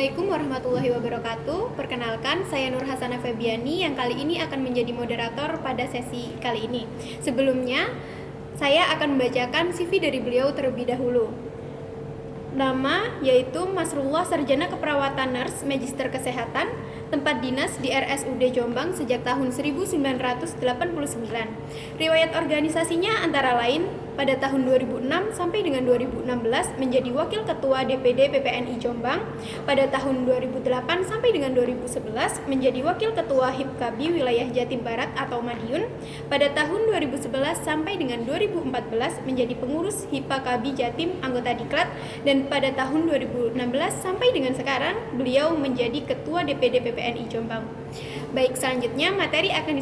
Assalamualaikum warahmatullahi wabarakatuh. Perkenalkan, saya Nur Hasanah Febiani yang kali ini akan menjadi moderator pada sesi kali ini. Sebelumnya, saya akan membacakan CV dari beliau terlebih dahulu. Nama yaitu Masrullah, Sarjana Keperawatan Nurse, Magister Kesehatan, tempat dinas di RSUD Jombang sejak tahun 1989. Riwayat organisasinya antara lain pada tahun 2006 sampai dengan 2016 menjadi Wakil Ketua DPD PPNI Jombang, pada tahun 2008 sampai dengan 2011 menjadi Wakil Ketua HIPKABI Wilayah Jatim Barat atau Madiun, pada tahun 2011 sampai dengan 2014 menjadi Pengurus HIPA-KABI Jatim anggota Diklat, dan pada tahun 2016 sampai dengan sekarang beliau menjadi Ketua DPD PPNI Jombang. Baik, selanjutnya materi akan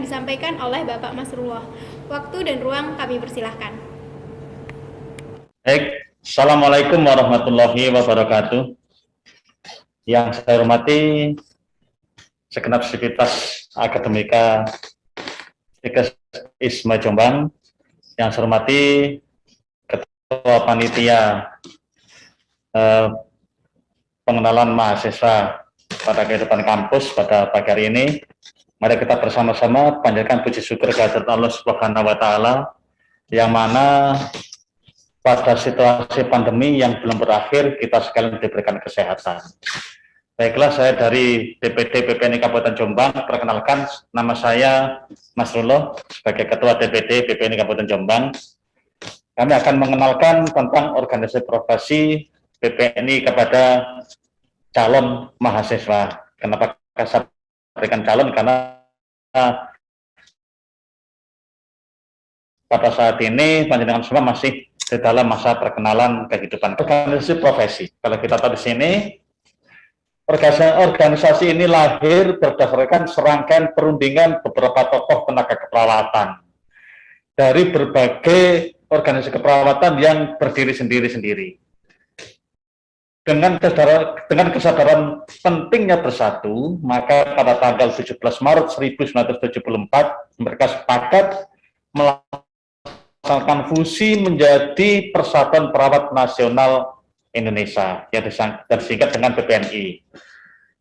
disampaikan oleh Bapak Masrullah. Waktu dan ruang kami persilahkan. Baik, Assalamualaikum warahmatullahi wabarakatuh. Yang saya hormati segenap sivitas akademika ISMA Jombang, yang saya hormati Ketua Panitia pengenalan mahasiswa pada kehidupan kampus pada pagi hari ini. Mari kita bersama-sama panjatkan puji syukur kehadirat Allah Subhanahu wa Ta'ala, yang mana pada situasi pandemi yang belum berakhir kita sekalian diberikan kesehatan. Baiklah, saya dari DPD PPNI Kabupaten Jombang. Perkenalkan, nama saya Masrullah sebagai Ketua DPD PPNI Kabupaten Jombang. Kami akan mengenalkan tentang organisasi profesi PPNI kepada calon mahasiswa. Kenapa saya berikan calon? Karena pada saat ini panjenengan semua masih di dalam masa perkenalan kehidupan. Organisasi profesi, kalau kita tahu di sini, organisasi ini lahir berdasarkan serangkaian perundingan beberapa tokoh tenaga keperawatan dari berbagai organisasi keperawatan yang berdiri sendiri-sendiri. Dengan kesadaran pentingnya bersatu, maka pada tanggal 17 Maret 1974 mereka sepakat melaksanakan fusi menjadi Persatuan Perawat Nasional Indonesia yang disingkat dengan PPNI.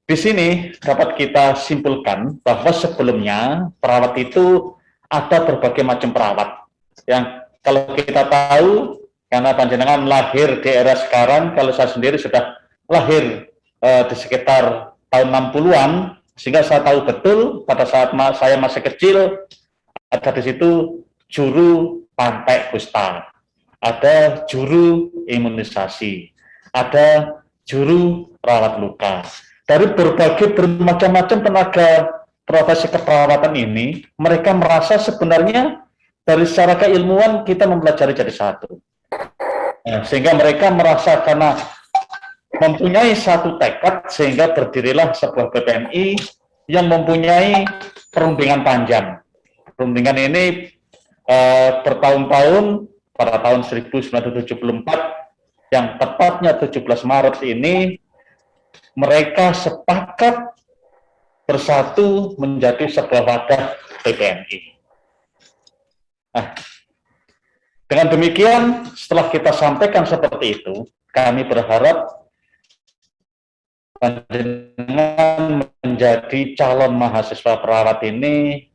Di sini dapat kita simpulkan bahwa sebelumnya perawat itu ada berbagai macam perawat. Yang kalau kita tahu, karena panjenengan lahir di era sekarang, kalau saya sendiri sudah lahir di sekitar tahun 60-an, sehingga saya tahu betul pada saat saya masih kecil ada di situ juru pantai kusta, ada juru imunisasi, ada juru perawat luka. Dari bermacam-macam tenaga profesi keperawatan ini, mereka merasa sebenarnya dari secara keilmuan kita mempelajari jadi satu. Sehingga mereka merasa karena mempunyai satu tekad, sehingga berdirilah sebuah PPNI yang mempunyai perundingan panjang. Perundingan ini bertahun-tahun, pada tahun 1974, yang tepatnya 17 Maret ini, mereka sepakat bersatu menjadi sebuah wadah PPNI. Nah, dengan demikian, setelah kita sampaikan seperti itu, kami berharap dengan menjadi calon mahasiswa perawat ini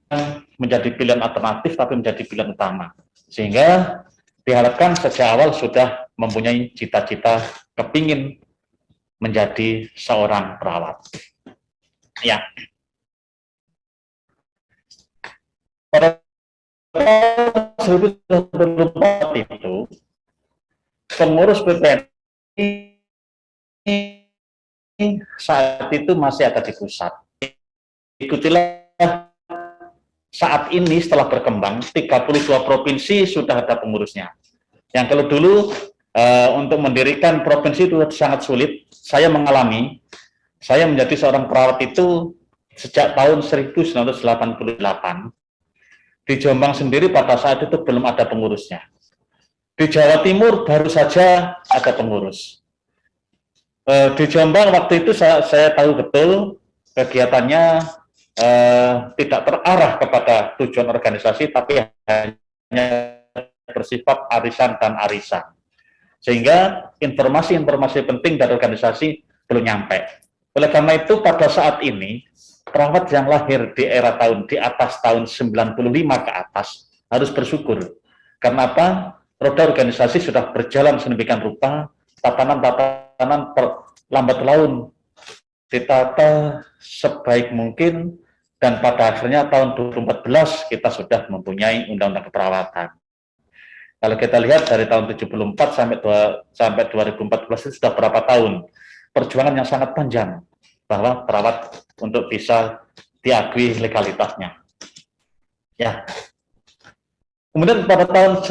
menjadi pilihan alternatif, tapi menjadi pilihan utama. Sehingga diharapkan sejak awal sudah mempunyai cita-cita kepingin menjadi seorang perawat. Ya. Pada tahun 2004 itu, pengurus PPNI saat itu masih ada di pusat. Ikutilah saat ini setelah berkembang, 32 provinsi sudah ada pengurusnya. Yang kalau dulu untuk mendirikan provinsi itu sangat sulit. Saya mengalami, saya menjadi seorang perawat itu sejak tahun 1988. Di Jombang sendiri pada saat itu belum ada pengurusnya. Di Jawa Timur baru saja ada pengurus. Di Jombang waktu itu saya tahu betul kegiatannya tidak terarah kepada tujuan organisasi, tapi hanya bersifat arisan dan arisan. Sehingga informasi-informasi penting dari organisasi belum nyampe. Oleh karena itu pada saat ini perawat yang lahir di era di atas tahun 95 ke atas harus bersyukur. Karena apa? Roda organisasi sudah berjalan sedemikian rupa, tatanan-tatanan lambat laun ditata sebaik mungkin, dan pada akhirnya tahun 2014 kita sudah mempunyai undang-undang keperawatan. Kalau kita lihat dari tahun 74 sampai 2014 itu sudah berapa tahun perjuangan yang sangat panjang bahwa perawat untuk bisa diakui legalitasnya. Ya. Kemudian pada tahun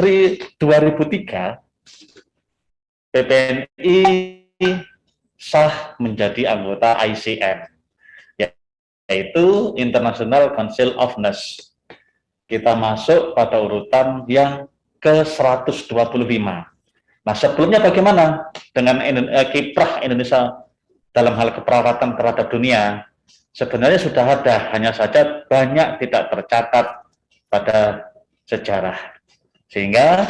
2003 PPNI sah menjadi anggota ICN, yaitu International Council of Nurse. Kita masuk pada urutan yang ke-125. Nah, sebelumnya bagaimana dengan kiprah Indonesia dalam hal keperawatan terhadap dunia? Sebenarnya sudah ada, hanya saja banyak tidak tercatat pada sejarah. Sehingga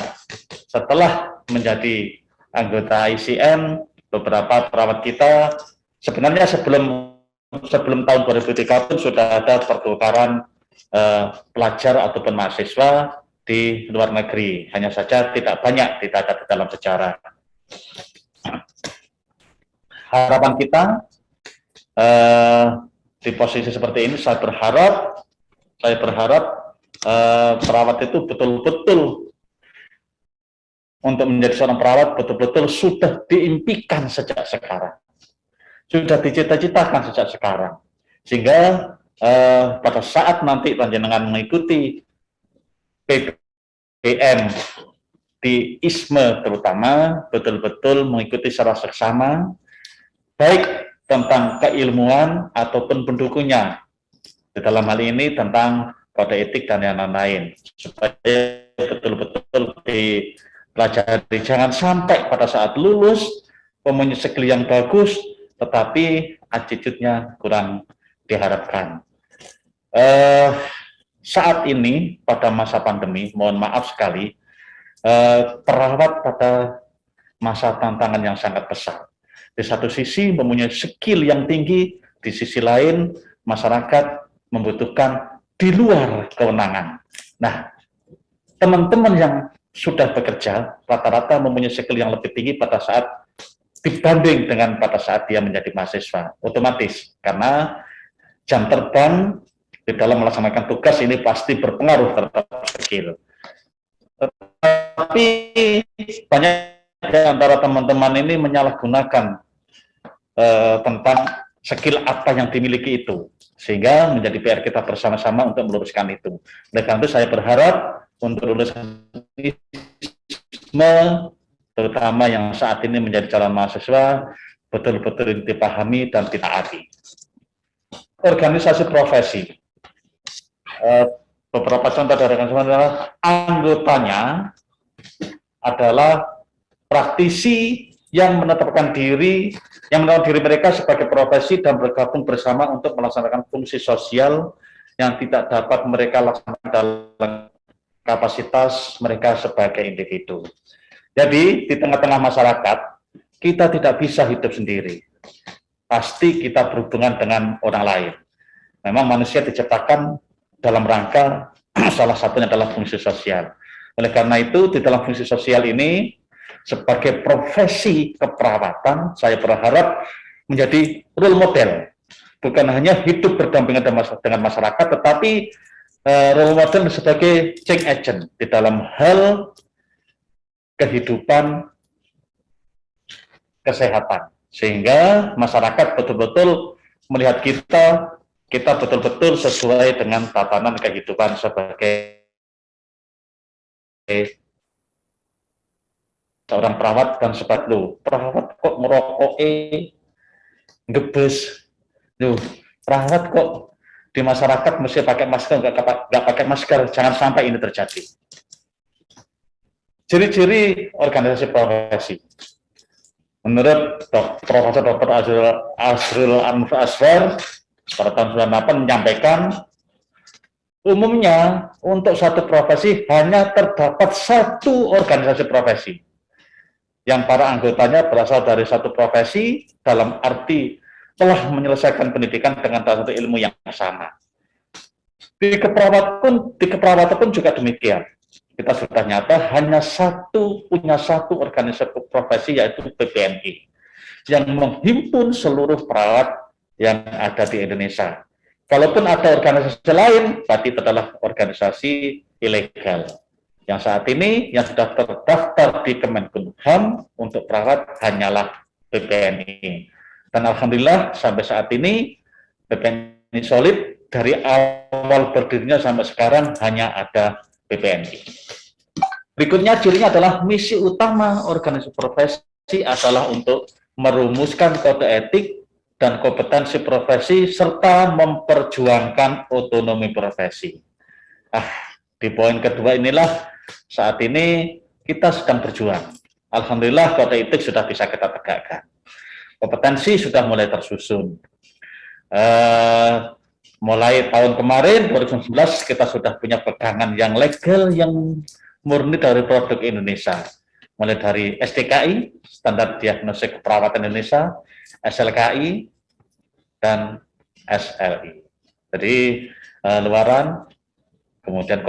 setelah menjadi anggota ICN, beberapa perawat kita sebenarnya sebelum tahun 2003 pun sudah ada pertukaran pelajar ataupun mahasiswa di luar negeri, hanya saja tidak banyak dicatat dalam sejarah. Harapan kita di posisi seperti ini, saya berharap perawat itu betul-betul untuk menjadi seorang perawat betul-betul sudah diimpikan sejak sekarang, sudah dicita-citakan sejak sekarang, sehingga pada saat nanti panjenengan mengikuti PPM di ISME terutama betul-betul mengikuti secara seksama, baik tentang keilmuan ataupun pendukungnya. Di dalam hal ini tentang kode etik dan yang lain-lain, supaya betul-betul dipelajari. Jangan sampai pada saat lulus mempunyai skill yang bagus, tetapi attitude-nya kurang diharapkan. Saat ini pada masa pandemi, mohon maaf sekali, perawat pada masa tantangan yang sangat besar. Di satu sisi mempunyai skill yang tinggi, di sisi lain masyarakat membutuhkan di luar kewenangan. Nah, teman-teman yang sudah bekerja rata-rata mempunyai skill yang lebih tinggi pada saat dibanding dengan pada saat dia menjadi mahasiswa, otomatis, karena jam terbang di dalam melaksanakan tugas ini pasti berpengaruh terhadap skill. Tetapi banyak di antara teman-teman ini menyalahgunakan tentang skill apa yang dimiliki itu, sehingga menjadi PR kita bersama-sama untuk meluruskan itu. Oleh karena itu saya berharap untuk lulusan ISME, terutama yang saat ini menjadi calon mahasiswa, betul-betul dipahami dan ditaati. Organisasi profesi. Beberapa contoh dari organisasi adalah anggotanya adalah praktisi yang menetapkan diri mereka sebagai profesi dan bergabung bersama untuk melaksanakan fungsi sosial yang tidak dapat mereka laksanakan dalam kapasitas mereka sebagai individu. Jadi di tengah-tengah masyarakat kita tidak bisa hidup sendiri. Pasti kita berhubungan dengan orang lain. Memang manusia diciptakan dalam rangka salah satunya adalah fungsi sosial. Oleh karena itu di dalam fungsi sosial ini sebagai profesi keperawatan saya berharap menjadi role model, bukan hanya hidup berdampingan dengan masyarakat, tetapi role model sebagai change agent di dalam hal kehidupan kesehatan, sehingga masyarakat betul-betul melihat kita betul-betul sesuai dengan tatanan kehidupan sebagai seorang perawat dan sebagainya. Perawat kok merokok ngebes, perawat kok di masyarakat mesti pakai masker, nggak pakai masker. Jangan sampai ini terjadi. Ciri-ciri organisasi profesi. Menurut Profesor Dr. Azrul Anwar Aswar pada tahun 98 menyampaikan Umumnya untuk satu profesi hanya terdapat satu organisasi profesi yang para anggotanya berasal dari satu profesi dalam arti telah menyelesaikan pendidikan dengan satu ilmu yang sama. Di keperawatan pun juga demikian. Kita sudah nyata punya satu organisasi profesi yaitu PPNI yang menghimpun seluruh perawat yang ada di Indonesia. Kalaupun ada organisasi lain, berarti itu adalah organisasi ilegal. Yang saat ini yang sudah terdaftar di Kemenkumham untuk perawat hanyalah PPNI. Dan alhamdulillah sampai saat ini PPNI solid, dari awal berdirinya sampai sekarang hanya ada PPNI. Berikutnya cirinya adalah misi utama organisasi profesi adalah untuk merumuskan kode etik dan kompetensi profesi, serta memperjuangkan otonomi profesi. Di poin kedua inilah saat ini kita sedang berjuang. Alhamdulillah kode etik sudah bisa kita tegakkan. Kompetensi sudah mulai tersusun. Mulai tahun kemarin, 2019, kita sudah punya pegangan yang legal, yang murni dari produk Indonesia. Mulai dari SDKI, Standar Diagnostik Keperawatan Indonesia, SLKI, dan SLI. Jadi luaran, kemudian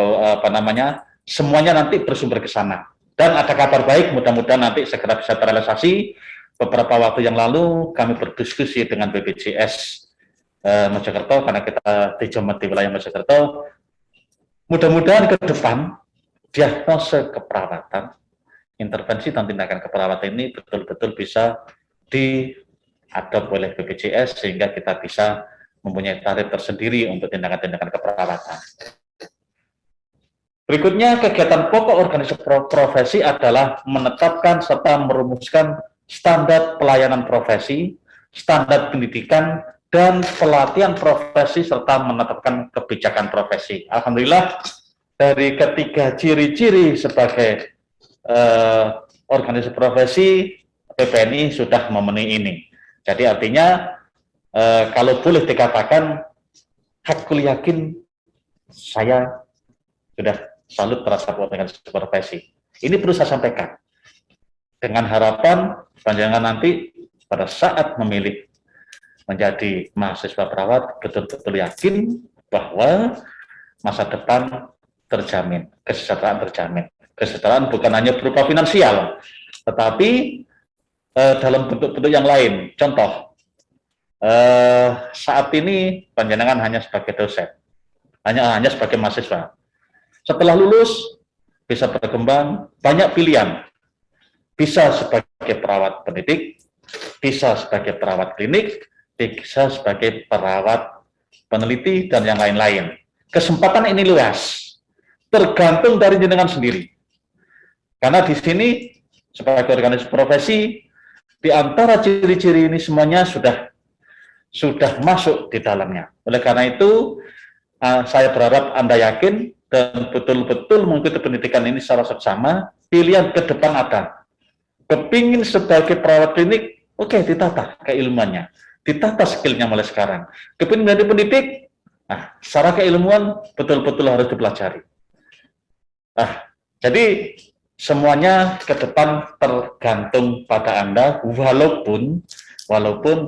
semuanya nanti bersumber ke sana. Dan ada kabar baik, mudah-mudahan nanti segera bisa terrealisasi. Beberapa waktu yang lalu kami berdiskusi dengan BPJS Mojokerto, karena kita di wilayah Mojokerto. Mudah-mudahan ke depan diagnosa keperawatan, intervensi dan tindakan keperawatan ini betul-betul bisa diadop oleh BPJS sehingga kita bisa mempunyai tarif tersendiri untuk tindakan-tindakan keperawatan. Berikutnya, kegiatan pokok organisasi profesi adalah menetapkan serta merumuskan standar pelayanan profesi, standar pendidikan, dan pelatihan profesi, serta menetapkan kebijakan profesi. Alhamdulillah, dari ketiga ciri-ciri sebagai organisasi profesi, PPNI sudah memenuhi ini. Jadi artinya kalau boleh dikatakan, hakul yakin saya sudah salut terhadap organisasi profesi. Ini perlu saya sampaikan dengan harapan panjangan nanti pada saat memilih menjadi mahasiswa perawat betul-betul yakin bahwa masa depan terjamin, kesejahteraan terjamin. Kesejahteraan bukan hanya berupa finansial, tetapi dalam bentuk-bentuk yang lain. Contoh, saat ini panjenengan hanya sebagai dosen, hanya sebagai mahasiswa. Setelah lulus bisa berkembang banyak pilihan, bisa sebagai perawat pendidik, bisa sebagai perawat klinik, bisa sebagai perawat peneliti, dan yang lain-lain. Kesempatan ini luas, tergantung dari jenengan sendiri. Karena di sini sebagai organisasi profesi, di antara ciri-ciri ini semuanya sudah masuk di dalamnya. Oleh karena itu, saya berharap Anda yakin dan betul-betul mengikuti pendidikan ini secara seksama. Pilihan ke depan ada. Kepingin sebagai perawat klinik, oke, ditata keilmuannya, ditata skillnya mulai sekarang. Kepingin menjadi pendidik, secara keilmuan betul-betul harus dipelajari. Jadi semuanya ke depan tergantung pada Anda, walaupun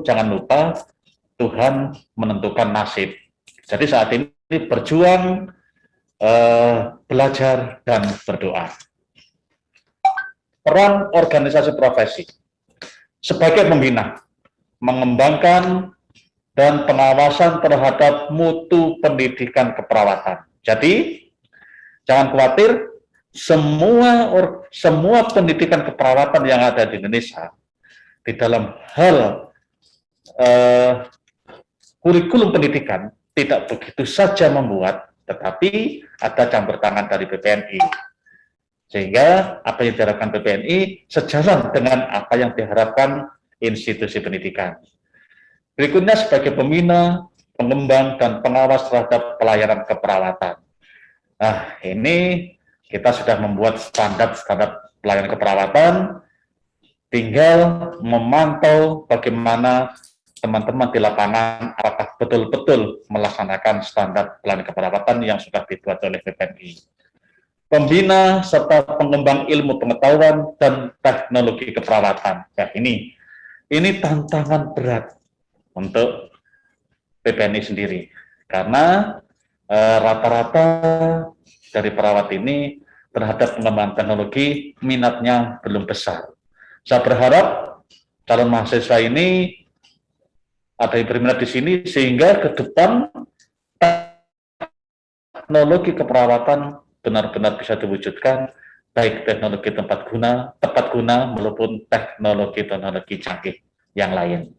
jangan lupa Tuhan menentukan nasib. Jadi saat ini berjuang, belajar, dan berdoa. Peran organisasi profesi sebagai pembina, mengembangkan dan pengawasan terhadap mutu pendidikan keperawatan. Jadi jangan khawatir, semua pendidikan keperawatan yang ada di Indonesia di dalam hal kurikulum pendidikan tidak begitu saja membuat, tetapi ada campur tangan dari PPNI. Sehingga apa yang diharapkan PPNI sejalan dengan apa yang diharapkan institusi pendidikan. Berikutnya sebagai pembina, pengembang, dan pengawas terhadap pelayanan keperawatan. Ini kita sudah membuat standar pelayanan keperawatan, tinggal memantau bagaimana teman-teman di lapangan apakah betul-betul melaksanakan standar pelayanan keperawatan yang sudah dibuat oleh BPNI. Pembina serta pengembang ilmu pengetahuan dan teknologi keperawatan. Ya, ini tantangan berat untuk BPNI sendiri, karena rata-rata dari perawat ini terhadap pengembangan teknologi minatnya belum besar. Saya berharap calon mahasiswa ini ada yang berminat di sini sehingga ke depan teknologi keperawatan benar-benar bisa diwujudkan, baik teknologi tepat guna maupun teknologi canggih yang lain.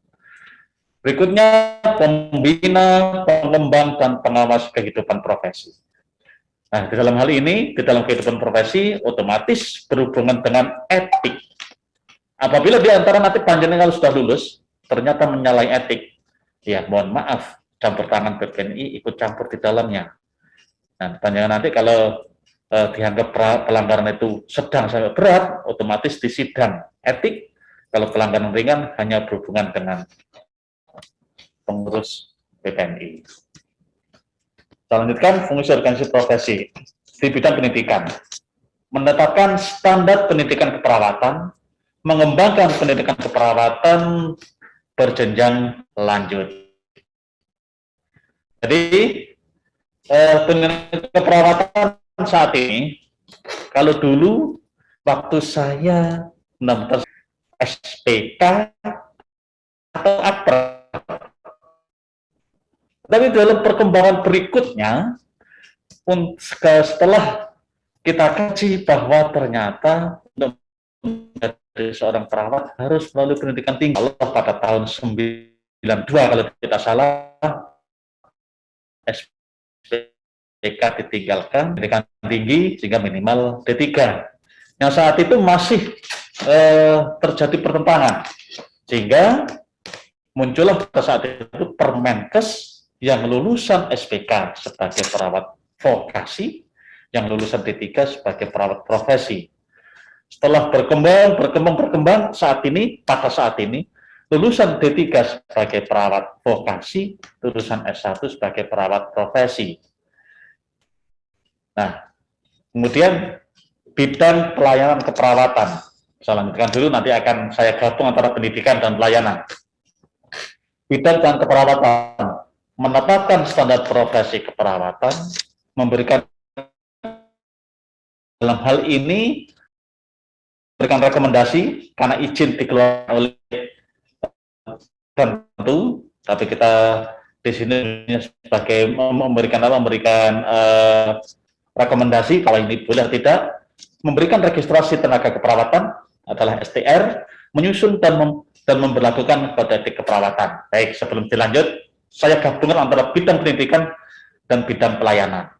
Berikutnya, pembina, pengembang, dan pengawas kehidupan profesi. Nah, di dalam hal ini, di dalam kehidupan profesi, otomatis berhubungan dengan etik. Apabila di antara nanti panjenengan kalau sudah lulus, ternyata menyalahi etik, ya mohon maaf, campur tangan BPNI ikut campur di dalamnya. Nah, panjenengan nanti kalau dianggap pelanggaran itu sedang sampai berat, otomatis disidang etik. Kalau pelanggaran ringan hanya berhubungan dengan pengurus BPNI. Selanjutnya, fungsi organisasi profesi di bidang pendidikan. Menetapkan standar pendidikan keperawatan, mengembangkan pendidikan keperawatan berjenjang lanjut. Jadi, pendidikan keperawatan saat ini, kalau dulu waktu saya mendaftar SPK atau APRA, tapi dalam perkembangan berikutnya, setelah kita kaji bahwa ternyata untuk menjadi seorang perawat harus melalui pendidikan tinggi. Kalau pada tahun 92 kalau tidak salah, SPK ditinggalkan, pendidikan tinggi sehingga minimal D3. Yang saat itu masih terjadi pertentangan, sehingga muncullah pada saat itu Permenkes yang lulusan SPK sebagai perawat vokasi, yang lulusan D3 sebagai perawat profesi. Setelah berkembang, pada saat ini, lulusan D3 sebagai perawat vokasi, lulusan S1 sebagai perawat profesi. Nah, kemudian bidang pelayanan keperawatan. Saya lanjutkan dulu, nanti akan saya gabung antara pendidikan dan pelayanan. Bidang dan keperawatan, menetapkan standar profesi keperawatan, memberikan dalam hal ini berikan rekomendasi karena izin dikeluarkan oleh tentu, tapi kita di sini sebagai memberikan rekomendasi kalau ini boleh tidak, memberikan registrasi tenaga keperawatan adalah STR, menyusun dan memberlakukan kode etik keperawatan. Baik, sebelum dilanjut, saya gabungkan antara bidang pendidikan dan bidang pelayanan.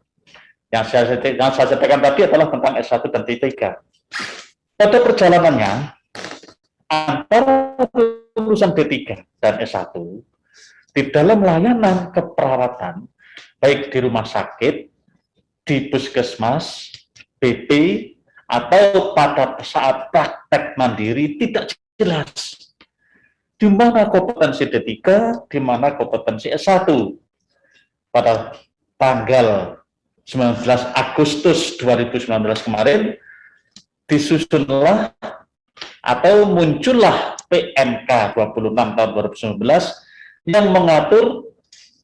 Yang saya sampaikan tadi adalah tentang S1 dan D3. Pada perjalanannya, antara lulusan D3 dan S1, di dalam layanan keperawatan, baik di rumah sakit, di puskesmas, BP, atau pada saat praktek mandiri, tidak jelas di mana kompetensi D3, di mana kompetensi S1. Pada tanggal 19 Agustus 2019 kemarin, disusunlah atau muncullah PMK 26 tahun 2019 yang mengatur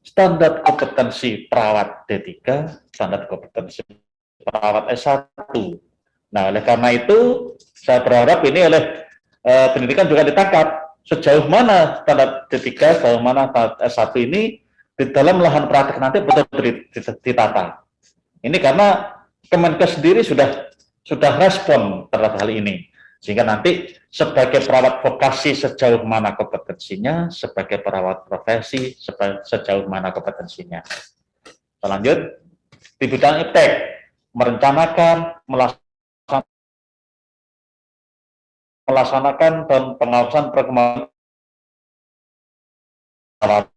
standar kompetensi perawat D3, standar kompetensi perawat S1. Nah, oleh karena itu, saya berharap ini oleh pendidikan juga ditangkap sejauh mana standar D3, sejauh mana standar S1 ini di dalam lahan praktek nanti betul-betul ditata. Ini karena Kemenkes sendiri sudah respon terhadap hal ini, sehingga nanti sebagai perawat vokasi sejauh mana kompetensinya, sebagai perawat profesi sejauh mana kompetensinya. Selanjut, di bidang iptek, merencanakan, melaksanakan dan pengawasan perkembangan perawat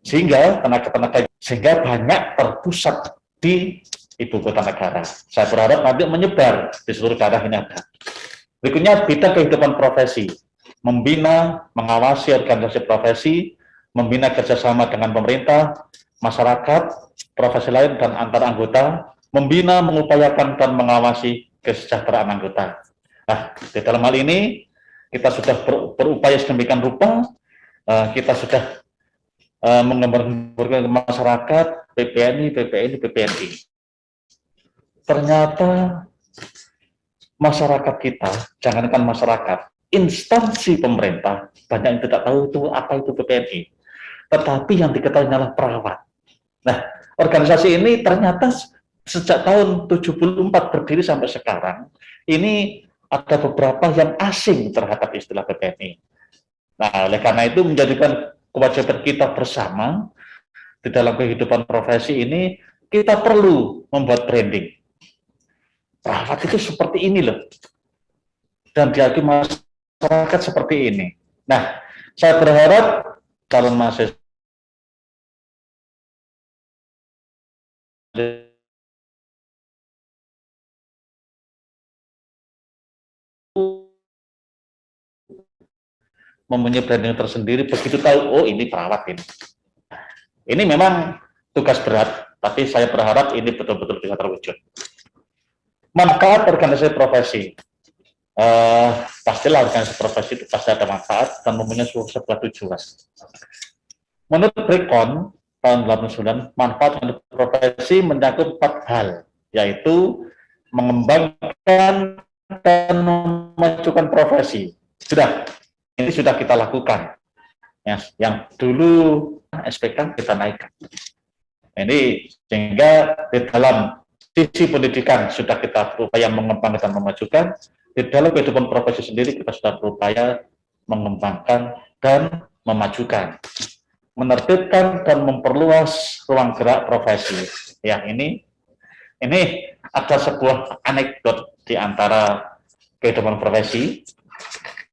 sehingga banyak terpusat di ibu kota negara. Saya berharap nanti menyebar di seluruh daerah ini ada. Berikutnya, bidang kehidupan profesi, membina, mengawasi organisasi profesi, membina kerjasama dengan pemerintah, masyarakat, profesi lain, dan antar anggota, membina, mengupayakan, dan mengawasi kesejahteraan anggota. Nah, di dalam hal ini, kita sudah berupaya sedemikian rupa, kita sudah mengembangkan ke masyarakat, PPNI, PPNI. Ternyata masyarakat kita, jangankan masyarakat, instansi pemerintah, banyak yang tidak tahu itu apa itu PPNI. Tetapi yang diketahui adalah perawat. Nah, organisasi ini ternyata sejak tahun 74 berdiri sampai sekarang, ini ada beberapa yang asing terhadap istilah PPNI. Nah, oleh karena itu menjadikan kewajiban kita bersama di dalam kehidupan profesi ini, kita perlu membuat branding. Perawat itu seperti ini loh, dan diakui masyarakat seperti ini. Nah, saya berharap calon mahasiswa mempunyai branding tersendiri, begitu tahu, oh ini perawat ini. Ini memang tugas berat, tapi saya berharap ini betul-betul bisa terwujud. Manfaat organisasi profesi. Pastilah organisasi profesi itu pasti ada manfaat dan mempunyai sebuah tujuan. Menurut Brecon tahun 89, manfaat organisasi profesi mencakup 4 hal, yaitu mengembangkan dan memajukan profesi. Ini sudah kita lakukan. Yang dulu SPK kita naikkan. Ini sehingga di dalam sisi pendidikan sudah kita berupaya mengembangkan dan memajukan, di dalam kehidupan profesi sendiri kita sudah berupaya mengembangkan dan memajukan, menerbitkan dan memperluas ruang gerak profesi. Ya, ini ada sebuah anekdot di antara kehidupan profesi.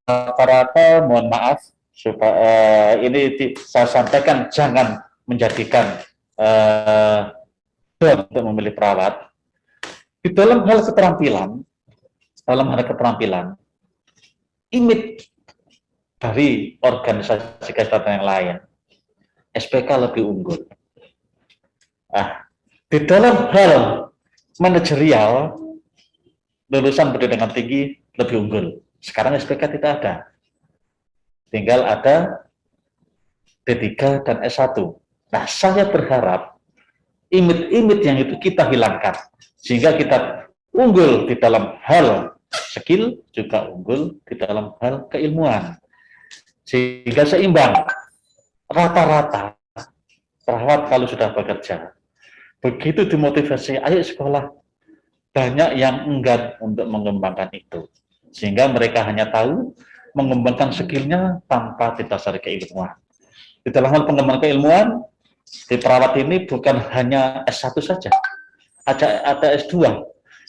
Rata-rata, mohon maaf, supaya ini saya sampaikan, jangan menjadikan untuk memilih perawat. Di dalam hal keterampilan, image dari organisasi kesehatan yang lain, SPK lebih unggul. Nah, di dalam hal manajerial, lulusan pendidikan tinggi lebih unggul. Sekarang SPK tidak ada. Tinggal ada D3 dan S1. Nah, saya berharap image-image yang itu kita hilangkan, sehingga kita unggul di dalam hal skill, juga unggul di dalam hal keilmuan. Sehingga seimbang. Rata-rata perawat kalau sudah bekerja, begitu dimotivasi, ayo sekolah, banyak yang enggan untuk mengembangkan itu. Sehingga mereka hanya tahu mengembangkan skillnya tanpa didasari keilmuan. Di dalam hal pengembangan keilmuan, di perawat ini bukan hanya S1 saja, ada S2.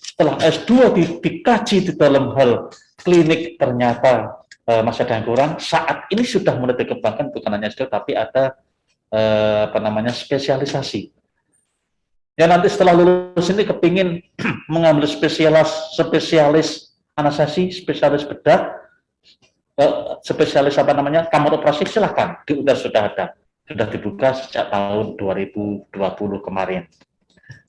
Setelah S2 dikaji di dalam hal klinik, ternyata masih ada yang kurang. Saat ini sudah mulai dikembangkan, bukan hanya S2, tapi ada spesialisasi. Ya, nanti setelah lulus ini kepingin mengambil spesialis anestesi, spesialis bedah, spesialis kamar operasi, silahkan, di UNER sudah ada, sudah dibuka sejak tahun 2020 kemarin.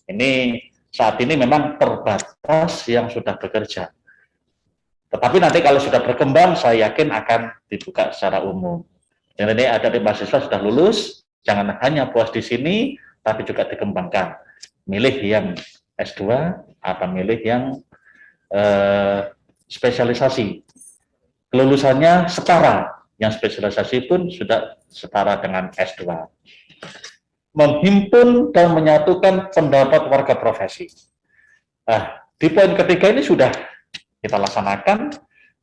Ini saat ini memang terbatas yang sudah bekerja, tetapi nanti kalau sudah berkembang, saya yakin akan dibuka secara umum. Dan ini ada di mahasiswa sudah lulus, jangan hanya puas di sini, tapi juga dikembangkan. Milih yang S2, apa milih yang spesialisasi. Kelulusannya setara, yang spesialisasi pun sudah setara dengan S2. Menghimpun dan menyatukan pendapat warga profesi. Nah, di poin ketiga ini sudah kita laksanakan,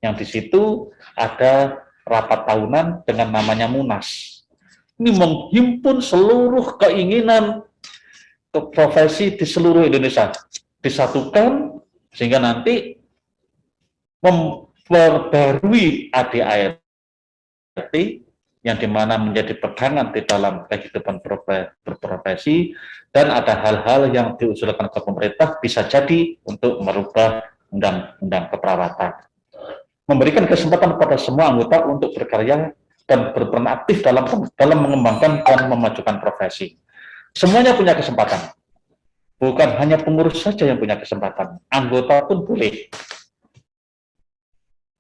yang di situ ada rapat tahunan dengan namanya Munas. Ini menghimpun seluruh keinginan ke profesi di seluruh Indonesia, disatukan sehingga nanti memperbarui ADART yang dimana menjadi pegangan di dalam kehidupan berprofesi, dan ada hal-hal yang diusulkan ke pemerintah bisa jadi untuk merubah undang-undang keperawatan. Memberikan kesempatan kepada semua anggota untuk berkarya dan berperan aktif dalam mengembangkan dan memajukan profesi. Semuanya punya kesempatan. Bukan hanya pengurus saja yang punya kesempatan, anggota pun boleh.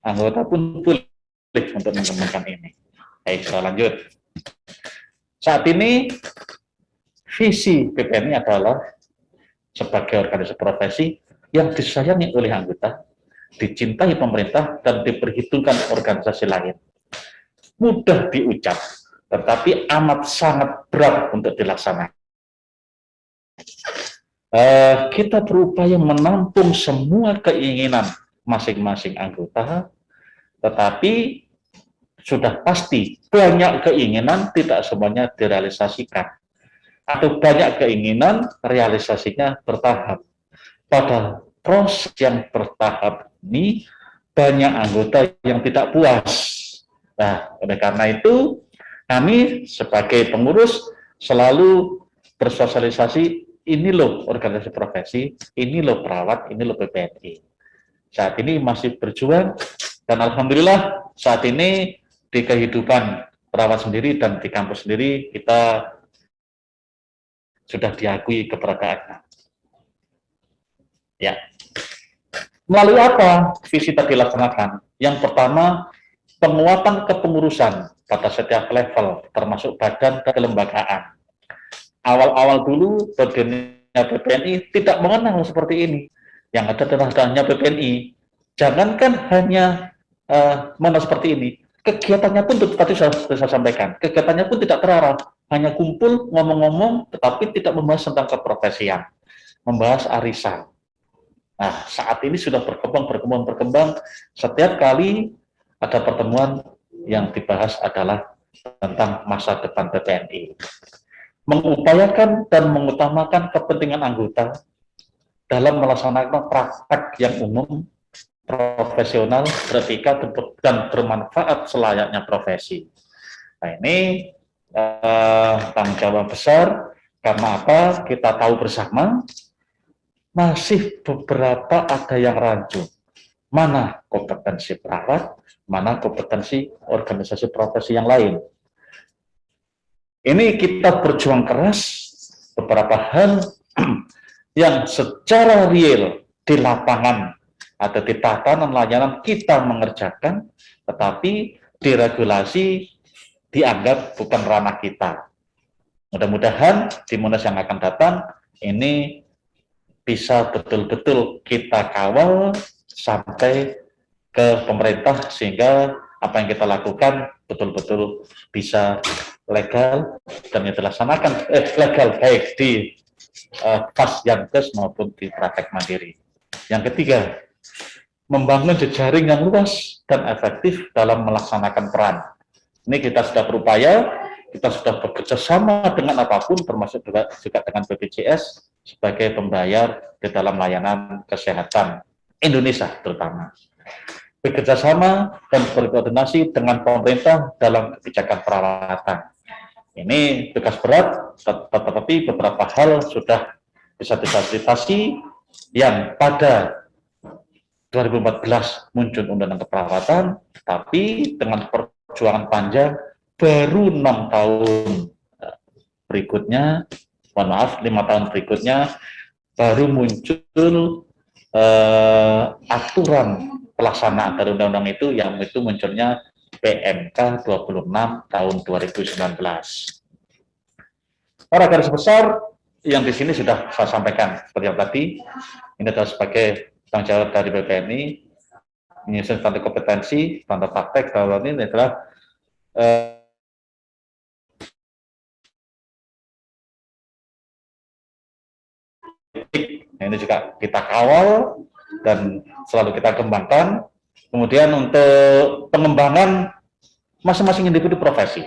Anggota pun boleh untuk mengembangkan ini. Baik, kita lanjut. Saat ini, visi PPNI adalah sebagai organisasi profesi yang disayangi oleh anggota, dicintai pemerintah, dan diperhitungkan organisasi lain. Mudah diucap, tetapi amat sangat berat untuk dilaksanakan. Kita berupaya menampung semua keinginan masing-masing anggota, tetapi sudah pasti banyak keinginan tidak semuanya direalisasikan, atau banyak keinginan realisasinya bertahap. Pada proses yang bertahap ini banyak anggota yang tidak puas. Nah, oleh karena itu kami sebagai pengurus selalu bersosialisasi, ini loh organisasi profesi, ini loh perawat, ini loh PPNI. Saat ini masih berjuang, dan alhamdulillah saat ini di kehidupan perawat sendiri dan di kampus sendiri kita sudah diakui keberadaannya. Ya. Melalui apa visi tadi dilaksanakan? Yang pertama, penguatan kepengurusan pada setiap level, termasuk badan dan kelembagaan. Awal-awal dulu berdirinya PPNI tidak mengenal seperti ini. Yang ada adalah hanya PPNI. Jangankan hanya mengenal seperti ini, kegiatannya pun tadi saya sampaikan, kegiatannya pun tidak terarah, hanya kumpul ngomong-ngomong, tetapi tidak membahas tentang keprofesian, membahas arisan. Nah, saat ini sudah berkembang. Setiap kali ada pertemuan yang dibahas adalah tentang masa depan PPNI. Mengupayakan dan mengutamakan kepentingan anggota dalam melaksanakan praktek yang umum, profesional, beretika, dan bermanfaat selayaknya profesi. Nah, ini tanggung jawab besar, karena apa? Kita tahu bersama, masih beberapa ada yang rancu. Mana kompetensi perawat, mana kompetensi organisasi profesi yang lain. Ini kita berjuang keras beberapa hal yang secara real di lapangan atau di tatanan layanan kita mengerjakan, tetapi di regulasi dianggap bukan ranah kita. Mudah-mudahan di Munas yang akan datang ini bisa betul-betul kita kawal sampai ke pemerintah, sehingga apa yang kita lakukan betul-betul bisa legal dan dilaksanakan legal baik di Pasyankes maupun di praktek mandiri. Yang ketiga, membangun jejaring yang luas dan efektif dalam melaksanakan peran. Ini kita sudah berupaya, kita sudah bekerja sama dengan apapun, termasuk juga dengan BPJS sebagai pembayar di dalam layanan kesehatan Indonesia terutama. Bekerja sama dan berkoordinasi dengan pemerintah dalam kebijakan perawatan. Ini tugas berat, tetapi beberapa hal sudah bisa difasilitasi, yang pada 2014 muncul undang-undang keperawatan, tapi dengan perjuangan panjang baru 6 tahun berikutnya, mohon maaf, 5 tahun berikutnya baru muncul aturan pelaksanaan dari undang-undang itu, yang itu munculnya PMK 26 tahun 2019. Pada garis besar yang di sini sudah saya sampaikan seperti yang tadi, ini adalah sebagai tanggung jawab dari BPNI, menyusun standar kompetensi, standar praktek, dan ini adalah ini juga kita kawal dan selalu kita kembangkan. Kemudian untuk pengembangan masing-masing individu profesi.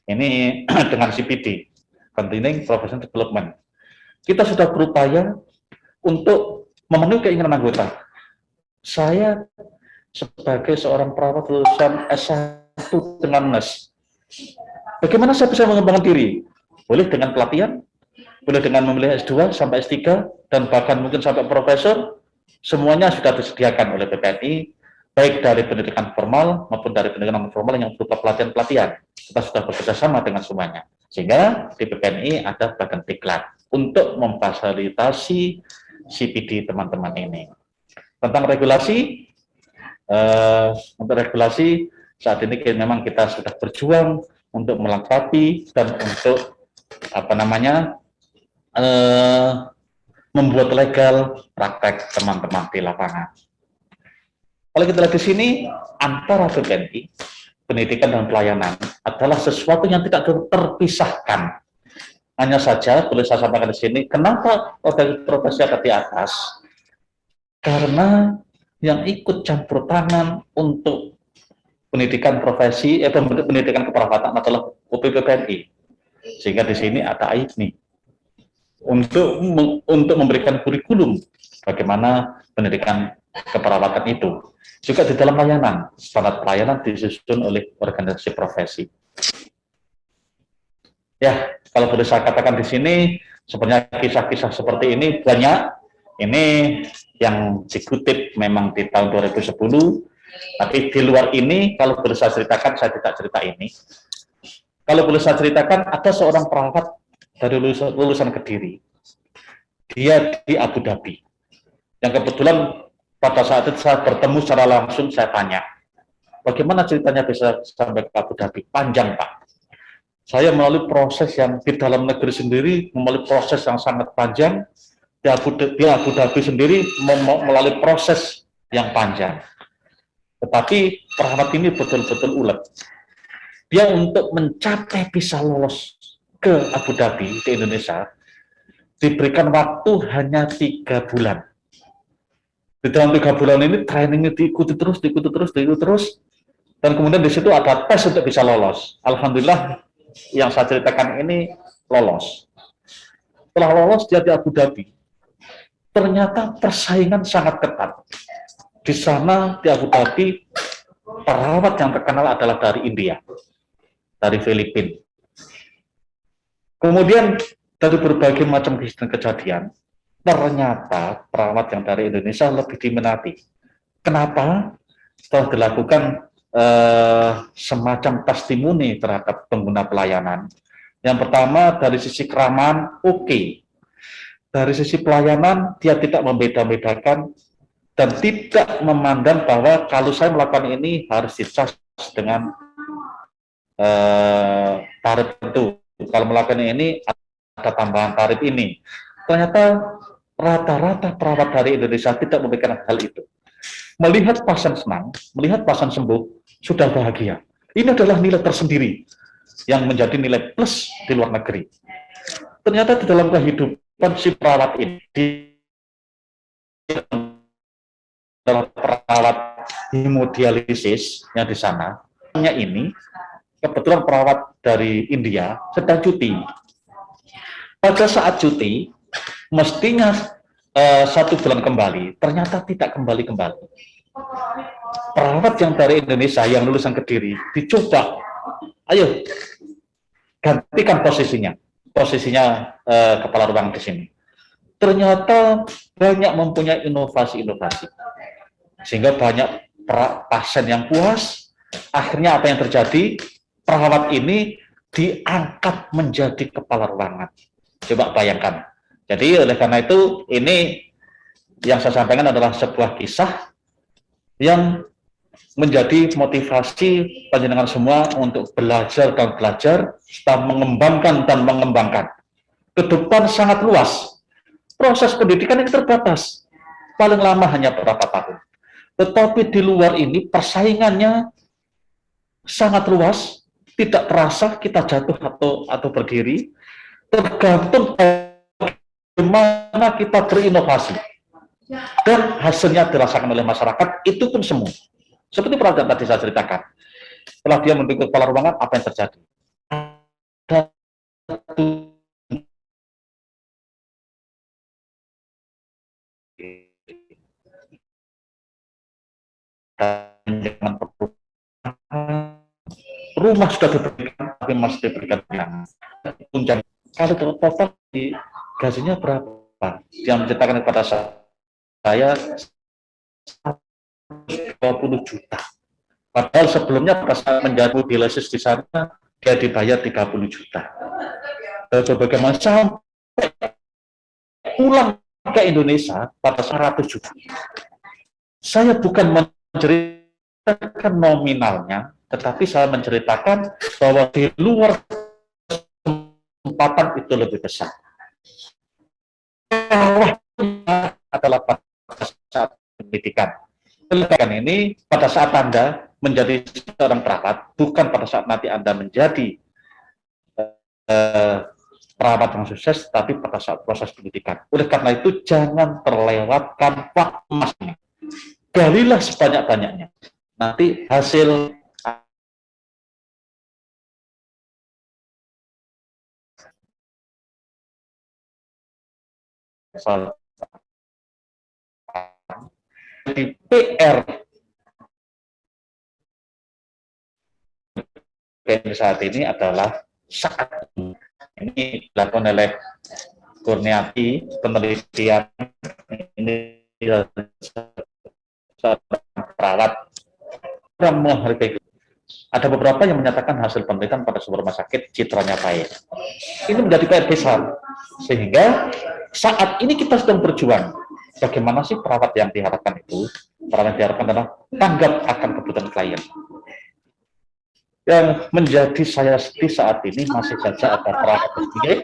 Ini dengan CPD, Continuing Professional Development. Kita sudah berupaya untuk memenuhi keinginan anggota. Saya sebagai seorang perawat lulusan S1 dengan NES, bagaimana saya bisa mengembangkan diri? Boleh dengan pelatihan, boleh dengan memilih S2 sampai S3, dan bahkan mungkin sampai profesor, semuanya sudah disediakan oleh PPNI, baik dari pendidikan formal maupun dari pendidikan non formal yang berupa pelatihan-pelatihan. Kita sudah bekerjasama dengan semuanya. Sehingga di PPNI ada badan diklat untuk memfasilitasi CPD teman-teman ini. Tentang regulasi, untuk regulasi saat ini memang kita sudah berjuang untuk melengkapi dan untuk membuat legal praktek teman-teman di lapangan. Kalau kita lihat di sini, antara PPNI, pendidikan dan pelayanan adalah sesuatu yang tidak terpisahkan. Hanya saja, boleh saya sampaikan di sini, kenapa profesi ada di atas? Karena yang ikut campur tangan untuk pendidikan profesi, pendidikan keperawatan adalah UPPPNI. Sehingga di sini ada AIPNI untuk memberikan kurikulum bagaimana pendidikan keperawatan itu. Juga di dalam layanan, standar pelayanan disusun oleh organisasi profesi. Ya, kalau boleh saya katakan di sini, sebenarnya kisah-kisah seperti ini banyak. Ini yang dikutip memang di tahun 2010, tapi di luar ini, kalau boleh saya ceritakan, saya tidak cerita ini. Kalau boleh saya ceritakan, ada seorang perawat dari lulusan Kediri. Dia di Abu Dhabi. Yang kebetulan pada saat itu saya bertemu secara langsung, saya tanya, bagaimana ceritanya bisa sampai ke Abu Dhabi? Panjang, Pak. Saya melalui proses yang di dalam negeri sendiri, melalui proses yang sangat panjang, di Abu Dhabi sendiri melalui proses yang panjang. Tetapi perawat ini betul-betul ulet. Dia untuk mencapai bisa lolos ke Abu Dhabi, ke Indonesia, diberikan waktu hanya 3 bulan. Di dalam 3 bulan ini trainingnya diikuti terus, dan kemudian di situ ada tes untuk bisa lolos. Alhamdulillah yang saya ceritakan ini lolos. Setelah lolos dia di Abu Dhabi, ternyata persaingan sangat ketat. Di sana di Abu Dhabi, perawat yang terkenal adalah dari India, dari Filipina. Kemudian dari berbagai macam kejadian, ternyata perawat yang dari Indonesia lebih diminati. Kenapa? Setelah dilakukan semacam testimoni terhadap pengguna pelayanan. Yang pertama, dari sisi keramahan, oke. Dari sisi pelayanan, dia tidak membeda-bedakan dan tidak memandang bahwa kalau saya melakukan ini harus dicas dengan tarif itu. Kalau melakukan ini ada tambahan tarif ini. Ternyata rata-rata perawat dari Indonesia tidak memberikan hal itu. Melihat pasien senang, melihat pasien sembuh, sudah bahagia. Ini adalah nilai tersendiri yang menjadi nilai plus di luar negeri. Ternyata di dalam kehidupan si perawat ini, adalah perawat hemodialisis yang di sana, ini kebetulan perawat dari India sedang cuti. Pada saat cuti, mestinya 1 bulan kembali, ternyata tidak kembali. Perawat yang dari Indonesia yang lulusan Kediri dicoba, ayo gantikan posisinya kepala ruang di sini. Ternyata banyak mempunyai inovasi-inovasi, sehingga banyak pasien yang puas. Akhirnya apa yang terjadi? Perawat ini diangkat menjadi kepala ruangan. Coba bayangkan. Jadi oleh karena itu, ini yang saya sampaikan adalah sebuah kisah yang menjadi motivasi panjenengan semua untuk belajar serta mengembangkan. Ke depan sangat luas. Proses pendidikan ini terbatas. Paling lama hanya berapa tahun. Tetapi di luar ini persaingannya sangat luas, tidak terasa kita jatuh atau berdiri, tergantung bagaimana kita berinovasi dan hasilnya dirasakan oleh masyarakat. Itu pun semua seperti perawat yang tadi saya ceritakan, Setelah dia menduduki kepala ruangan, apa yang terjadi? Ada jangan rumah sudah diberikan, tapi masih diberikan yang tunjangan. Kalau total di gajinya berapa? Yang menceritakan kepada saya 20 juta. Padahal sebelumnya pada saat menjadi dilesis di sana, dia dibayar 30 juta. Bagaimana sampai pulang ke Indonesia pada 100 juta. Saya bukan menceritakan nominalnya, tetapi saya menceritakan bahwa di luar kesempatan itu lebih besar. Adalah pada saat pendidikan. Pendidikan ini pada saat Anda menjadi seorang perawat, bukan pada saat nanti Anda menjadi perawat yang sukses, tapi pada saat proses pendidikan. Oleh karena itu, jangan terlewatkan waktu emasnya. Galilah sebanyak-banyaknya. Nanti hasil di PR saat ini adalah saat ini dilakukan oleh Kurniati, penelitian ini perawat yang menghargai. Ada beberapa yang menyatakan hasil penelitian pada sebuah rumah sakit citranya baik. Ini menjadi PR besar, sehingga saat ini kita sedang berjuang. Bagaimana sih perawat yang diharapkan itu? Perawat yang diharapkan adalah tanggap akan kebutuhan klien. Yang menjadi saya sedih saat ini masih saja ada perawat udah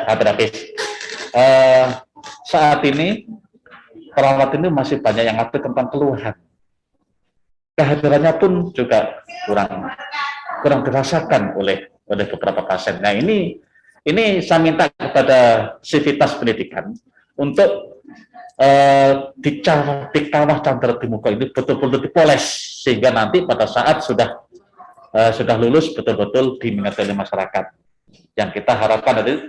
habis. Saat ini perawat ini masih banyak yang update tentang keluhan. Kehadirannya pun juga kurang dirasakan oleh beberapa pasien. Nah, ini saya minta kepada Sivitas Pendidikan untuk dikawah dan di muka ini betul-betul dipoles, sehingga nanti pada saat sudah lulus betul-betul diminati oleh masyarakat. Yang kita harapkan adalah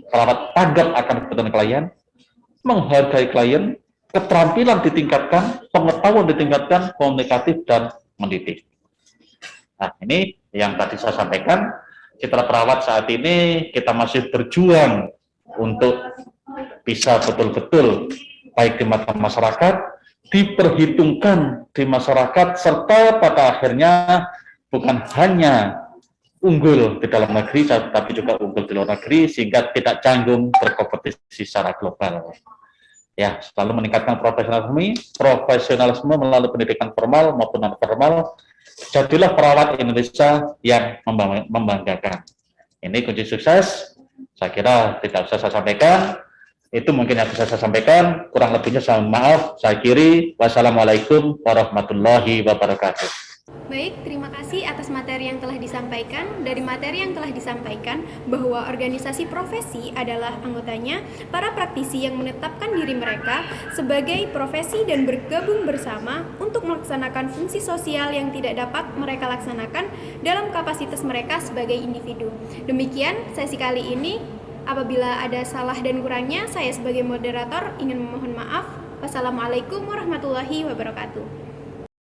perawat tanggap akan kebutuhan klien, menghargai klien, keterampilan ditingkatkan, pengetahuan ditingkatkan, komunikatif dan mendidik. Nah, ini yang tadi saya sampaikan. Citra perawat saat ini kita masih berjuang untuk bisa betul-betul baik di mata masyarakat, diperhitungkan di masyarakat, serta pada akhirnya bukan hanya unggul di dalam negeri, tapi juga unggul di luar negeri, sehingga tidak canggung berkompetisi secara global. Ya, selalu meningkatkan profesionalisme melalui pendidikan formal maupun non formal. Jadilah perawat Indonesia yang membanggakan. Ini kunci sukses. Saya kira tidak usah saya sampaikan. Itu mungkin yang bisa saya sampaikan. Kurang lebihnya saya maaf. Saya akhiri. Wassalamualaikum warahmatullahi wabarakatuh. Baik, terima kasih atas materi yang telah disampaikan. Dari materi yang telah disampaikan bahwa organisasi profesi adalah anggotanya para praktisi yang menetapkan diri mereka sebagai profesi dan bergabung bersama untuk melaksanakan fungsi sosial yang tidak dapat mereka laksanakan dalam kapasitas mereka sebagai individu. Demikian sesi kali ini. Apabila ada salah dan kurangnya, saya sebagai moderator ingin memohon maaf. Wassalamualaikum warahmatullahi wabarakatuh.